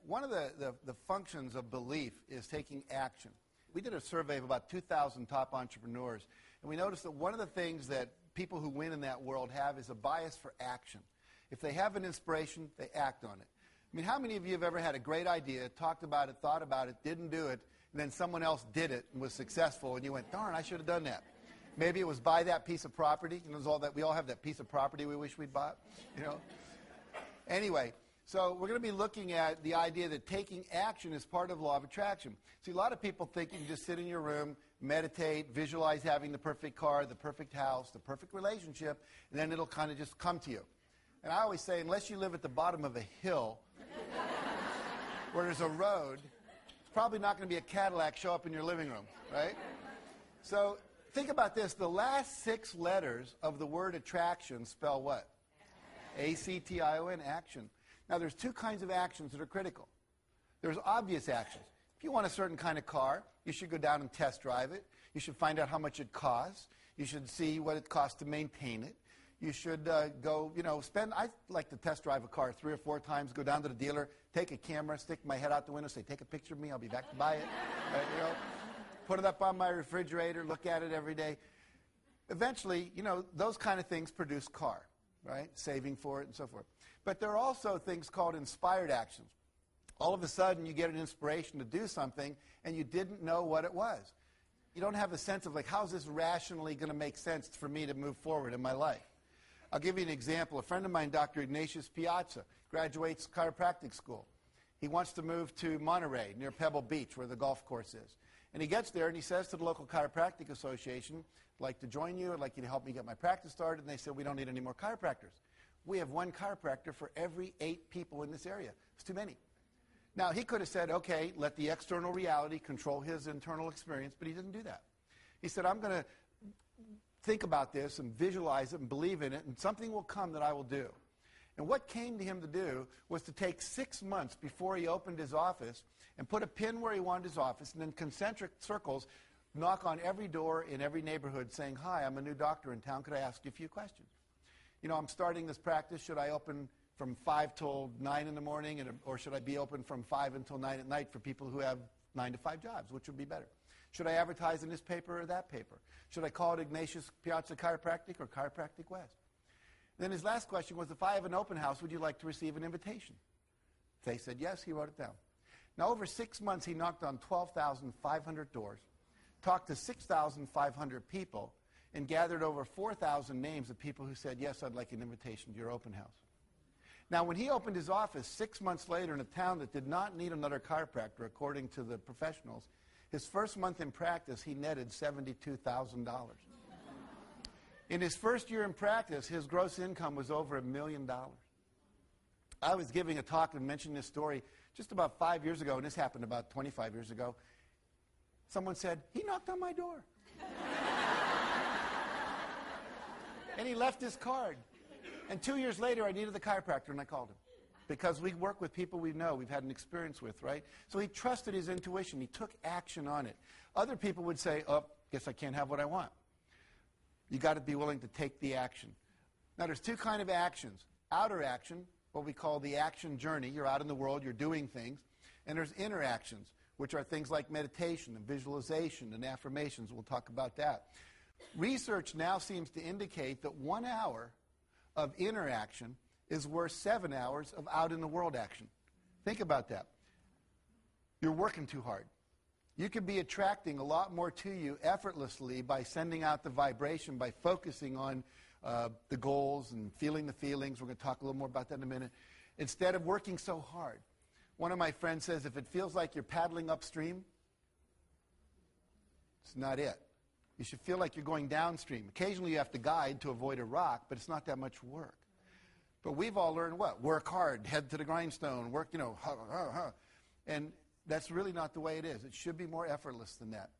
One of the functions of belief is taking action. We did a survey of about 2,000 top entrepreneurs, and we noticed that one of the things that people who win in that world have is a bias for action. If they have an inspiration, they act on it. I mean, how many of you have ever had a great idea, talked about it, thought about it, didn't do it, and then someone else did it and was successful, and you went, darn, I should have done that. Maybe it was buy that piece of property. You know, we all have that piece of property we wish we'd bought, you know. Anyway, so we're going to be looking at the idea that taking action is part of law of attraction. See, a lot of people think you can just sit in your room, meditate, visualize having the perfect car, the perfect house, the perfect relationship, and then it'll kind of just come to you. And I always say, unless you live at the bottom of a hill where there's a road, it's probably not going to be a Cadillac show up in your living room, right? So think about this. The last 6 letters of the word attraction spell what? A-C-T-I-O-N, action. Now, there's 2 kinds of actions that are critical. There's obvious actions. If you want a certain kind of car, you should go down and test drive it. You should find out how much it costs. You should see what it costs to maintain it. You should go, I'd like to test drive a car 3 or 4 times, go down to the dealer, take a camera, stick my head out the window, say, take a picture of me, I'll be back to buy it. Put it up on my refrigerator, look at it every day. Eventually, those kind of things produce car, right? Saving for it and so forth. But there are also things called inspired actions. All of a sudden, you get an inspiration to do something, and you didn't know what it was. You don't have a sense of, how's this rationally going to make sense for me to move forward in my life? I'll give you an example. A friend of mine, Dr. Ignatius Piazza, graduates chiropractic school. He wants to move to Monterey, near Pebble Beach, where the golf course is. And he gets there, and he says to the local chiropractic association, I'd like to join you. I'd like you to help me get my practice started. And they said, we don't need any more chiropractors. We have 1 chiropractor for every 8 people in this area. It's too many. Now, he could have said, okay, let the external reality control his internal experience, but he didn't do that. He said, I'm going to think about this and visualize it and believe in it, and something will come that I will do. And what came to him to do was to take 6 months before he opened his office and put a pin where he wanted his office, and then concentric circles knock on every door in every neighborhood saying, hi, I'm a new doctor in town. Could I ask you a few questions? I'm starting this practice. Should I open from 5 till 9 in the morning, or should I be open from 5 until 9 at night for people who have 9 to 5 jobs? Which would be better? Should I advertise in this paper or that paper? Should I call it Ignatius Piazza Chiropractic or Chiropractic West? And then his last question was, if I have an open house, would you like to receive an invitation? They said yes. He wrote it down. Now, over 6 months, he knocked on 12,500 doors, talked to 6,500 people, and gathered over 4,000 names of people who said, yes, I'd like an invitation to your open house. Now, when he opened his office 6 months later in a town that did not need another chiropractor, according to the professionals, his first month in practice, he netted $72,000. In his first year in practice, his gross income was over $1 million. I was giving a talk and mentioned this story just about 5 years ago, and this happened about 25 years ago. Someone said, he knocked on my door. And he left his card. And 2 years later, I needed the chiropractor, and I called him. Because we work with people we know, we've had an experience with, right? So he trusted his intuition. He took action on it. Other people would say, oh, guess I can't have what I want. You got to be willing to take the action. Now, there's 2 kinds of actions. Outer action, what we call the action journey. You're out in the world, you're doing things. And there's inner actions, which are things like meditation and visualization and affirmations. We'll talk about that. Research now seems to indicate that 1 hour of inner action is worth 7 hours of out-in-the-world action. Think about that. You're working too hard. You could be attracting a lot more to you effortlessly by sending out the vibration, by focusing on the goals and feeling the feelings. We're going to talk a little more about that in a minute. Instead of working so hard. One of my friends says, if it feels like you're paddling upstream, it's not it. You should feel like you're going downstream. Occasionally you have to guide to avoid a rock, but it's not that much work. But we've all learned what? Work hard, head to the grindstone, work, And that's really not the way it is. It should be more effortless than that.